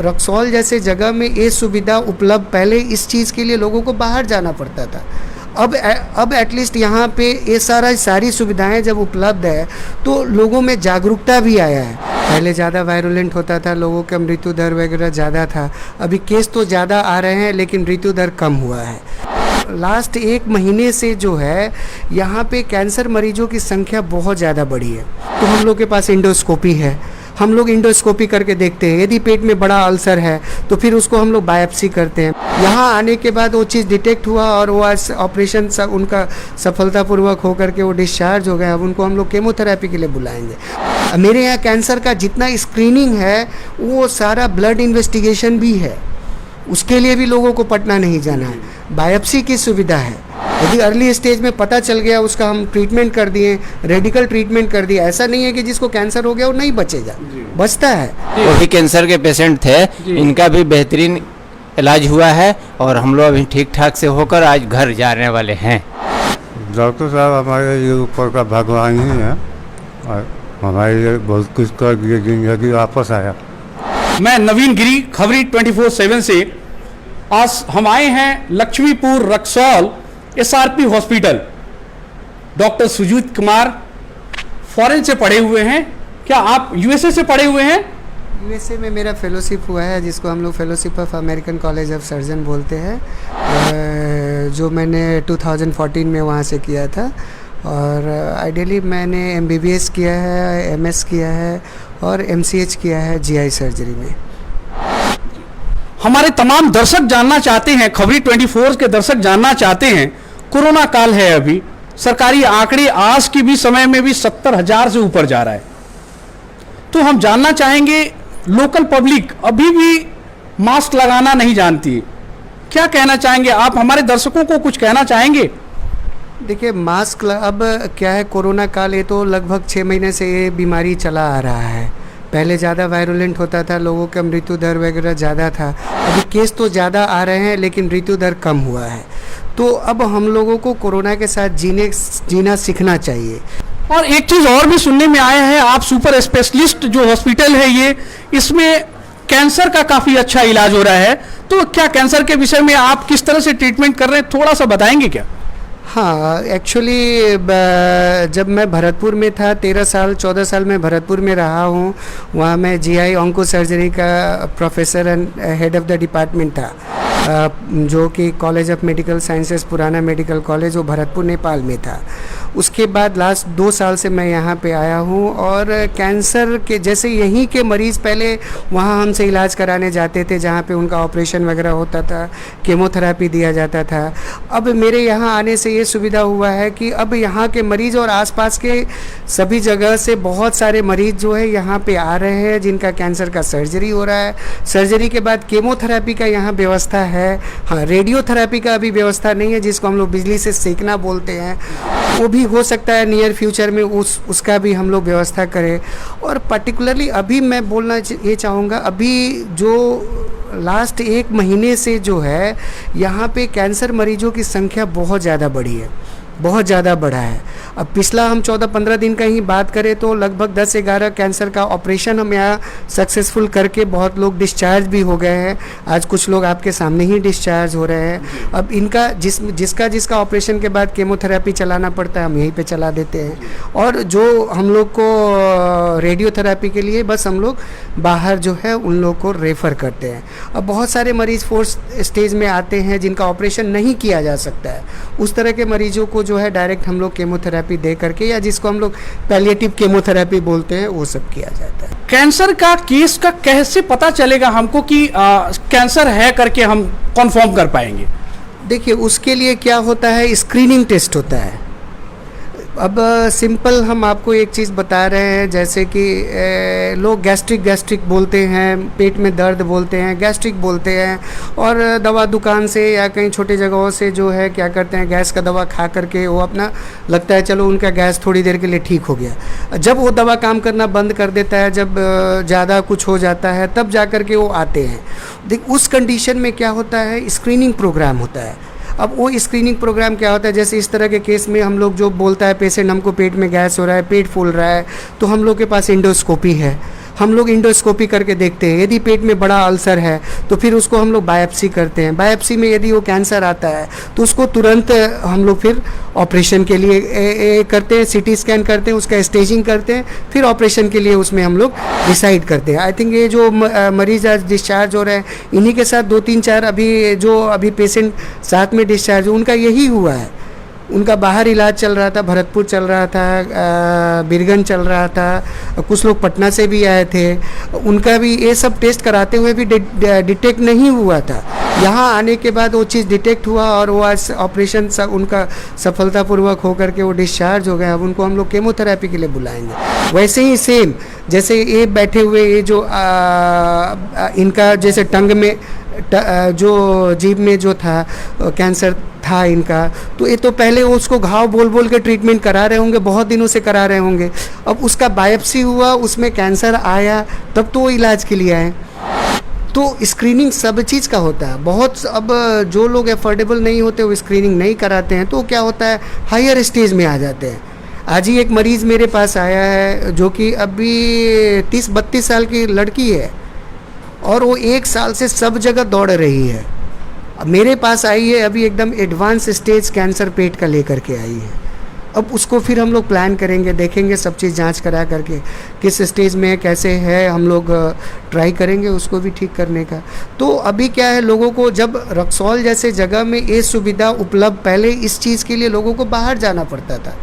रक्सौल जैसे जगह में ये सुविधा उपलब्ध, पहले इस चीज़ के लिए लोगों को बाहर जाना पड़ता था। अब एटलीस्ट यहाँ पे ये सारी सुविधाएं जब उपलब्ध है तो लोगों में जागरूकता भी आया है। पहले ज़्यादा वायरुलेंट होता था, लोगों का मृत्यु दर वगैरह ज़्यादा था। अभी केस तो ज़्यादा आ रहे हैं लेकिन मृत्यु दर कम हुआ है। लास्ट 1 महीने से जो है यहाँ पे कैंसर मरीजों की संख्या बहुत ज़्यादा बढ़ी है। तो हम लोग के पास इंडोस्कोपी है, हम लोग इंडोस्कोपी करके देखते हैं। यदि पेट में बड़ा अल्सर है तो फिर उसको हम लोग बायोप्सी करते हैं। यहाँ आने के बाद वो चीज़ डिटेक्ट हुआ और वो आज ऑपरेशन उनका सफलतापूर्वक होकर के वो डिस्चार्ज हो गए। अब उनको हम लोग केमोथेरेपी के लिए बुलाएंगे। मेरे यहाँ कैंसर का जितना स्क्रीनिंग है वो सारा ब्लड इन्वेस्टिगेशन भी है, उसके लिए भी लोगों को पटना नहीं जाना है। बायोप्सी की सुविधा है, यदि अर्ली स्टेज में पता चल गया उसका हम ट्रीटमेंट कर दिए, रेडिकल ट्रीटमेंट कर दिया। ऐसा नहीं है कि जिसको कैंसर हो गया वो नहीं बचेगा, बचता है। वो भी कैंसर के पेशेंट थे, इनका भी बेहतरीन इलाज हुआ है और हम लोग अभी ठीक ठाक से होकर आज घर जाने वाले हैं। डॉक्टर साहब हमारे ये ऊपर का भगवान ही है और हमारे लिए बहुत कुछ कर दिए, जिंदगी वापस आया। मैं नवीन गिरी, खबरी 24/7 से। आज हम आए हैं Laxmipur Raxaul SRP hospital. Doctor Sujit Kumar foreign से पढ़े हुए हैं। क्या आप USA से पढ़े हुए हैं? USA में मेरा फेलोशिप हुआ है, जिसको हम लोग fellowship of American college of surgeon बोलते हैं, जो मैंने 2014 में वहाँ से किया था। और आइडियली मैंने MBBS किया है, MS किया है और MCH किया है GI सर्जरी में। हमारे तमाम दर्शक जानना चाहते हैं, खबरी 24 के दर्शक जानना चाहते हैं, कोरोना काल है, अभी सरकारी आंकड़े आज की भी समय में भी 70,000 से ऊपर जा रहा है। तो हम जानना चाहेंगे, लोकल पब्लिक अभी भी मास्क लगाना नहीं जानती, क्या कहना चाहेंगे आप? हमारे दर्शकों को कुछ कहना चाहेंगे? देखिए, मास्क अब क्या है, कोरोना काल ये तो लगभग 6 महीने से ये बीमारी चला आ रहा है। पहले ज़्यादा वायरुलेंट होता था, लोगों का मृत्यु दर वगैरह ज़्यादा था। अभी केस तो ज़्यादा आ रहे हैं लेकिन मृत्यु दर कम हुआ है। तो अब हम लोगों को कोरोना के साथ जीना सीखना चाहिए। और एक चीज़ और भी सुनने में आया है, आप सुपर स्पेशलिस्ट जो हॉस्पिटल है ये, इसमें कैंसर का काफ़ी अच्छा इलाज हो रहा है। तो क्या कैंसर के विषय में आप किस तरह से ट्रीटमेंट कर रहे हैं, थोड़ा सा बताएंगे क्या? हाँ, एक्चुअली जब मैं भरतपुर में था, 14 साल में भरतपुर में रहा हूँ। वहाँ मैं GI ऑन्को सर्जरी का professor and head of the department था, जो कि कॉलेज ऑफ मेडिकल साइंसेस, पुराना मेडिकल कॉलेज, वो भरतपुर नेपाल में था। उसके बाद लास्ट 2 साल से मैं यहाँ पे आया हूँ और कैंसर के जैसे यहीं के मरीज़ पहले वहाँ हमसे इलाज कराने जाते थे, जहाँ पे उनका ऑपरेशन वगैरह होता था, केमोथेरेपी दिया जाता था। अब मेरे यहाँ आने से ये सुविधा हुआ है कि अब यहाँ के मरीज़ और आसपास के सभी जगह से बहुत सारे मरीज़ जो है यहाँ पे आ रहे हैं, जिनका कैंसर का सर्जरी हो रहा है। सर्जरी के बाद केमोथेरेपी का यहाँ व्यवस्था है। हाँ, रेडियोथेरेपी का अभी व्यवस्था नहीं है, जिसको हम लोग बिजली से सेकना बोलते हैं। वो भी हो सकता है नियर फ्यूचर में उसका भी हम लोग व्यवस्था करें। और पर्टिकुलरली अभी मैं बोलना ये चाहूँगा, अभी जो लास्ट 1 महीने से जो है यहाँ पे कैंसर मरीजों की संख्या बहुत ज़्यादा बढ़ी है, बहुत ज़्यादा बढ़ा है। अब पिछला हम 14-15 दिन का ही बात करें तो लगभग 10-11 कैंसर का ऑपरेशन हम यहाँ सक्सेसफुल करके बहुत लोग डिस्चार्ज भी हो गए हैं। आज कुछ लोग आपके सामने ही डिस्चार्ज हो रहे हैं। अब इनका जिसका ऑपरेशन के बाद केमोथेरेपी चलाना पड़ता है, हम यहीं पे चला देते हैं। और जो हम लोग को रेडियोथेरेपी के लिए बस हम लोग बाहर जो है उन लोग को रेफ़र करते हैं। अब बहुत सारे मरीज़ 4th स्टेज में आते हैं जिनका ऑपरेशन नहीं किया जा सकता है। उस तरह के मरीजों को जो है डायरेक्ट हम लोग केमोथेरेपी दे करके, या जिसको हम लोग पैलिएटिव केमोथेरेपी बोलते हैं, वो सब किया जाता है। कैंसर का केस का कैसे पता चलेगा हमको कि कैंसर है करके हम कंफर्म कर पाएंगे? देखिए, उसके लिए क्या होता है, स्क्रीनिंग टेस्ट होता है। अब सिंपल हम आपको एक चीज़ बता रहे हैं, जैसे कि लोग गैस्ट्रिक बोलते हैं, पेट में दर्द बोलते हैं, गैस्ट्रिक बोलते हैं, और दवा दुकान से या कहीं छोटे जगहों से जो है क्या करते हैं, गैस का दवा खा करके वो अपना लगता है चलो उनका गैस थोड़ी देर के लिए ठीक हो गया। जब वो दवा काम करना बंद कर देता है, जब ज़्यादा कुछ हो जाता है, तब जा कर के वो आते हैं। देख, उस कंडीशन में क्या होता है, स्क्रीनिंग प्रोग्राम होता है। अब वो स्क्रीनिंग प्रोग्राम क्या होता है, जैसे इस तरह के केस में हम लोग जो बोलता है पेशेंट, हमको पेट में गैस हो रहा है, पेट फूल रहा है, तो हम लोग के पास इंडोस्कोपी है। हम लोग इंडोस्कोपी करके देखते हैं। यदि पेट में बड़ा अल्सर है तो फिर उसको हम लोग बायोप्सी करते हैं। बायोप्सी में यदि वो कैंसर आता है तो उसको तुरंत हम लोग फिर ऑपरेशन के लिए करते हैं, सीटी स्कैन करते हैं, उसका स्टेजिंग करते हैं, फिर ऑपरेशन के लिए उसमें हम लोग डिसाइड करते हैं। आई थिंक ये जो मरीज आज डिस्चार्ज हो रहे हैं, इन्हीं के साथ 2-3-4 अभी पेशेंट साथ में डिस्चार्ज हो, उनका यही हुआ है। उनका बाहर इलाज चल रहा था, भरतपुर चल रहा था, बीरगंज चल रहा था, कुछ लोग पटना से भी आए थे। उनका भी ये सब टेस्ट कराते हुए भी डिटेक्ट नहीं हुआ था। यहाँ आने के बाद वो चीज़ डिटेक्ट हुआ और वो आज ऑपरेशन उनका सफलतापूर्वक होकर के वो डिस्चार्ज हो गए। अब उनको हम लोग केमोथेरेपी के लिए बुलाएंगे। वैसे ही सेम जैसे ये बैठे हुए ये जो इनका जैसे टंग में जो जीभ में जो था कैंसर था इनका, तो ये तो पहले उसको घाव बोल बोल के ट्रीटमेंट करा रहे होंगे, बहुत दिनों से करा रहे होंगे। अब उसका बायोप्सी हुआ, उसमें कैंसर आया, तब तो वो इलाज के लिए आए। तो स्क्रीनिंग सब चीज़ का होता है। बहुत अब जो लोग अफोर्डेबल नहीं होते वो स्क्रीनिंग नहीं कराते हैं, तो क्या होता है हायर स्टेज में आ जाते हैं। आज ही एक मरीज़ मेरे पास आया है जो कि अभी 30-32 साल की लड़की है और वो 1 साल से सब जगह दौड़ रही है। अब मेरे पास आई है, अभी एकदम एडवांस स्टेज कैंसर पेट का लेकर के आई है। अब उसको फिर हम लोग प्लान करेंगे, देखेंगे सब चीज़ जांच करा करके किस स्टेज में कैसे है, हम लोग ट्राई करेंगे उसको भी ठीक करने का। तो अभी क्या है, लोगों को जब रक्सौल जैसे जगह में ये सुविधा उपलब्ध, पहले इस चीज़ के लिए लोगों को बाहर जाना पड़ता था।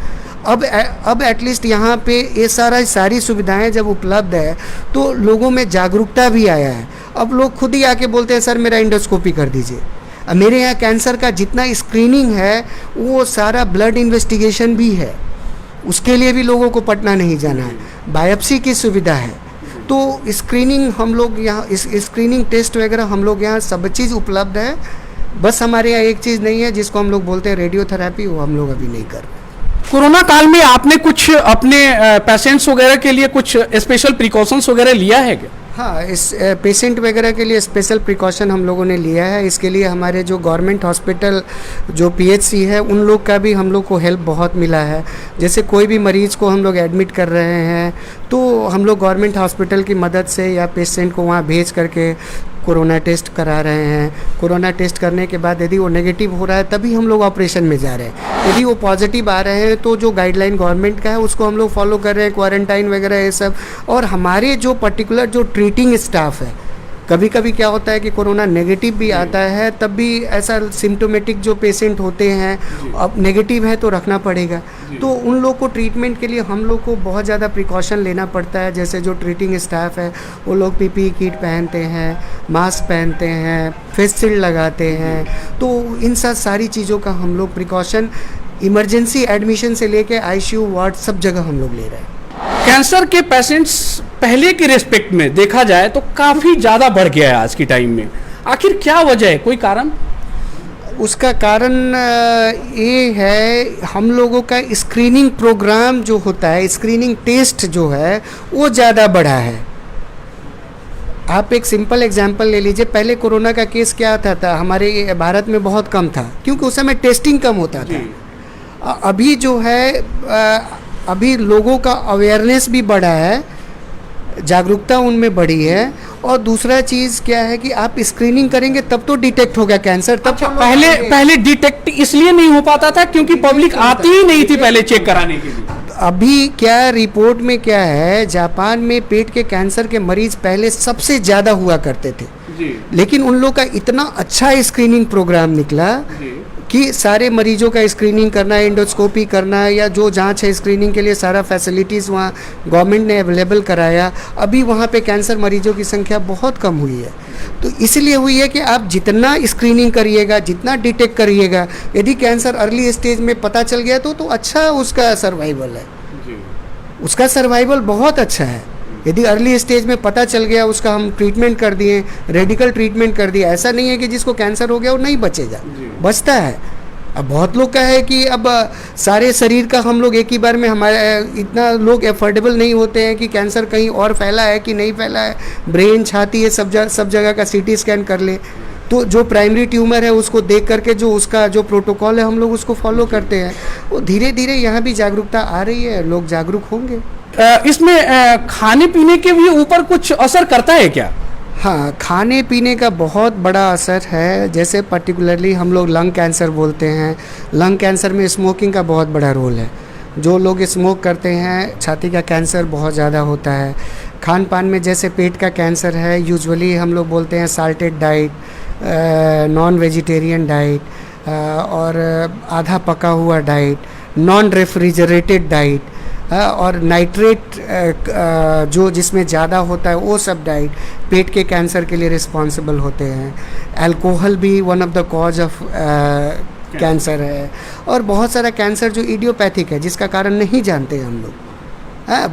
अब एटलीस्ट यहाँ पे ये सारी सुविधाएं जब उपलब्ध है तो लोगों में जागरूकता भी आया है। अब लोग खुद ही आके बोलते हैं सर मेरा इंडोस्कोपी कर दीजिए। अब मेरे यहाँ कैंसर का जितना स्क्रीनिंग है वो सारा ब्लड इन्वेस्टिगेशन भी है, उसके लिए भी लोगों को पटना नहीं जाना है। बायोप्सी की सुविधा है, तो स्क्रीनिंग हम लोग यहाँ स्क्रीनिंग टेस्ट वगैरह हम लोग यहाँ सब चीज़ उपलब्ध है। बस हमारे यहाँ एक चीज़ नहीं है जिसको हम लोग बोलते हैं रेडियोथेरेपी, वो हम लोग अभी नहीं कर रहे। कोरोना काल में आपने कुछ अपने पेशेंट्स वगैरह के लिए कुछ स्पेशल प्रिकॉशंस वगैरह लिया है क्या? हाँ, इस पेशेंट वगैरह के लिए स्पेशल प्रिकॉशन हम लोगों ने लिया है। इसके लिए हमारे जो गवर्नमेंट हॉस्पिटल जो पीएचसी है उन लोग का भी हम लोग को हेल्प बहुत मिला है। जैसे कोई भी मरीज़ को हम लोग एडमिट कर रहे हैं तो हम लोग गवर्नमेंट हॉस्पिटल की मदद से या पेशेंट को वहाँ भेज करके कोरोना टेस्ट करा रहे हैं। कोरोना टेस्ट करने के बाद यदि वो नेगेटिव हो रहा है तभी हम लोग ऑपरेशन में जा रहे हैं। यदि वो पॉजिटिव आ रहे हैं तो जो गाइडलाइन गवर्नमेंट का है उसको हम लोग फॉलो कर रहे हैं, क्वारंटाइन वगैरह ये सब। और हमारे जो पर्टिकुलर जो ट्रीटिंग स्टाफ है, कभी कभी क्या होता है कि कोरोना नेगेटिव भी आता है, तब भी ऐसा सिम्टोमेटिक जो पेशेंट होते हैं अब नेगेटिव है तो रखना पड़ेगा। तो उन लोग को ट्रीटमेंट के लिए हम लोग को बहुत ज़्यादा प्रिकॉशन लेना पड़ता है। जैसे जो ट्रीटिंग स्टाफ है वो लोग पीपीई किट पहनते हैं, मास्क पहनते हैं, फेस शील्ड लगाते हैं। तो इन सारी चीज़ों का हम लोग प्रिकॉशन इमरजेंसी एडमिशन से लेके आईसीयू वार्ड सब जगह हम लोग ले रहे हैं। कैंसर के पेशेंट्स पहले के रेस्पेक्ट में देखा जाए तो काफ़ी ज़्यादा बढ़ गया है आज की टाइम में। आखिर क्या वजह है, कोई कारण? उसका कारण ये है हम लोगों का स्क्रीनिंग प्रोग्राम जो होता है, स्क्रीनिंग टेस्ट जो है वो ज़्यादा बढ़ा है। आप एक सिंपल एग्जांपल ले लीजिए, पहले कोरोना का केस क्या था हमारे भारत में बहुत कम था क्योंकि उस समय टेस्टिंग कम होता था। अभी जो है अभी लोगों का अवेयरनेस भी बढ़ा है, जागरूकता उनमें बढ़ी है। और दूसरा चीज़ क्या है कि आप स्क्रीनिंग करेंगे तब तो डिटेक्ट होगा कैंसर। तब अच्छा, पहले डिटेक्ट इसलिए नहीं हो पाता था क्योंकि पब्लिक आती ही नहीं थी पहले चेक कराने के लिए। अभी क्या रिपोर्ट में क्या है, जापान में पेट के कैंसर के मरीज पहले सबसे ज़्यादा हुआ करते थे जी। लेकिन उन लोग का इतना अच्छा स्क्रीनिंग प्रोग्राम निकला कि सारे मरीजों का स्क्रीनिंग करना, एंडोस्कोपी करना या जो जांच है स्क्रीनिंग के लिए सारा फैसिलिटीज़ वहाँ गवर्नमेंट ने अवेलेबल कराया। अभी वहाँ पे कैंसर मरीजों की संख्या बहुत कम हुई है। तो इसलिए हुई है कि आप जितना स्क्रीनिंग करिएगा, जितना डिटेक्ट करिएगा, यदि कैंसर अर्ली स्टेज में पता चल गया तो अच्छा उसका सर्वाइवल है, उसका सर्वाइवल बहुत अच्छा है। यदि अर्ली स्टेज में पता चल गया, उसका हम ट्रीटमेंट कर दिए, रेडिकल ट्रीटमेंट कर दिया। ऐसा नहीं है कि जिसको कैंसर हो गया वो नहीं बचेगा, बचता है। अब बहुत लोग का है कि अब सारे शरीर का हम लोग एक ही बार में, हमारे इतना लोग एफोर्डेबल नहीं होते हैं कि कैंसर कहीं और फैला है कि नहीं फैला है। ब्रेन, छाती, ये सब जगह का सीटी स्कैन कर ले तो जो प्राइमरी ट्यूमर है उसको देख करके जो उसका जो प्रोटोकॉल है हम लोग उसको फॉलो करते हैं। वो धीरे धीरे यहाँ भी जागरूकता आ रही है, लोग जागरूक होंगे। इसमें खाने पीने के भी ऊपर कुछ असर करता है क्या? हाँ, खाने पीने का बहुत बड़ा असर है। जैसे पर्टिकुलरली हम लोग लंग कैंसर बोलते हैं, लंग कैंसर में स्मोकिंग का बहुत बड़ा रोल है। जो लोग स्मोक करते हैं छाती का कैंसर बहुत ज़्यादा होता है। खान पान में जैसे पेट का कैंसर है, यूजुअली हम लोग बोलते हैं salted diet, non vegetarian diet और आधा पका हुआ डाइट, नॉन रेफ्रिजरेटेड डाइट और नाइट्रेट जो जिसमें ज़्यादा होता है वो सब डाइट पेट के कैंसर के लिए रिस्पॉन्सिबल होते हैं। अल्कोहल भी one of the cause of cancer है। और बहुत सारा कैंसर जो इडियोपैथिक है जिसका कारण नहीं जानते हम लोग।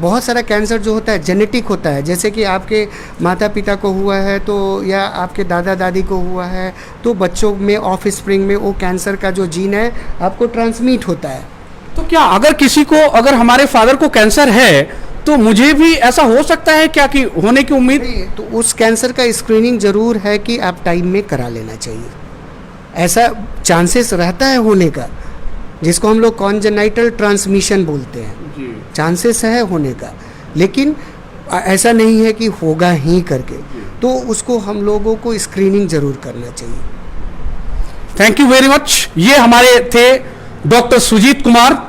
बहुत सारा कैंसर जो होता है जेनेटिक होता है, जैसे कि आपके माता पिता को हुआ है तो या आपके दादा दादी को हुआ है तो बच्चों में ऑफ स्प्रिंग में वो कैंसर का जो जीन है आपको ट्रांसमिट होता है। तो क्या अगर किसी को, अगर हमारे फादर को कैंसर है तो मुझे भी ऐसा हो सकता है क्या कि होने की उम्मीद? तो उस कैंसर का स्क्रीनिंग ज़रूर है कि आप टाइम में करा लेना चाहिए। ऐसा चांसेस रहता है होने का, जिसको हम लोग कॉन्जेनाइटल ट्रांसमिशन बोलते हैं, चांसेस है होने का, लेकिन ऐसा नहीं है कि होगा ही करके। तो उसको हम लोगों को स्क्रीनिंग ज़रूर करना चाहिए। Thank you very much. ये हमारे थे डॉक्टर सुजीत कुमार।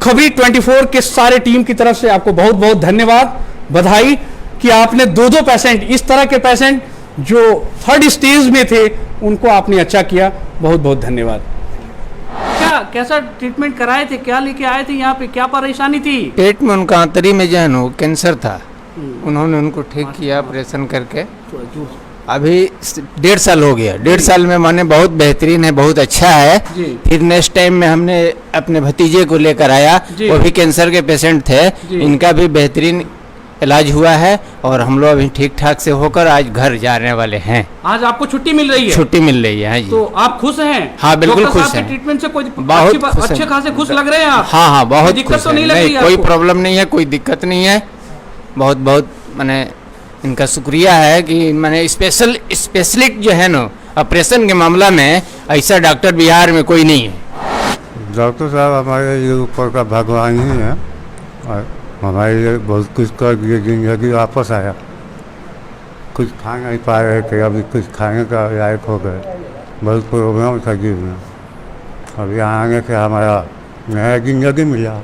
खबरी 24 के सारे टीम की तरफ से आपको बहुत बहुत धन्यवाद, बधाई कि आपने दो पेशेंट, इस तरह के पेशेंट जो थर्ड स्टेज में थे उनको आपने अच्छा किया। बहुत बहुत धन्यवाद। कैसा ट्रीटमेंट कराए थे, क्या लेके आए थे यहाँ पे, क्या परेशानी थी? पेट में उनका आंतरी में जो है ना कैंसर था, उन्होंने उनको ठीक किया ऑपरेशन करके। अभी 1.5 साल हो गया। 1.5 साल में माने बहुत बेहतरीन है, बहुत अच्छा है। फिर नेक्स्ट टाइम में हमने अपने भतीजे को लेकर आया, वो भी कैंसर के पेशेंट थे, इनका भी बेहतरीन इलाज हुआ है और हम लोग अभी ठीक ठाक से होकर आज घर जाने वाले हैं। आज आपको छुट्टी मिल रही है? छुट्टी मिल रही है जी। तो आप खुश हैं? हाँ बिल्कुल खुश हैं। ट्रीटमेंट से कोई बहुत अच्छे खासे खुश लग रहे हैं आप? हाँ हाँ बहुत दिक्कत तो नहीं लग रही है? कोई प्रॉब्लम नहीं है, कोई दिक्कत नहीं है। बहुत बहुत मैंने इनका शुक्रिया है कि मैंने स्पेशलिस्ट जो है ना ऑपरेशन के मामला में ऐसा डॉक्टर बिहार में कोई नहीं है। डॉक्टर साहब हमारे ये ऊपर का भगवान ही है और हमारे लिए बहुत कुछ कर दिए, जिंदगी वापस आया। कुछ खा नहीं पा रहे थे, अभी कुछ खाने का लायक हो गए। बहुत प्रॉब्लम था जीवन में, अब यहाँ आने से हमारा नया जिंदगी मिला।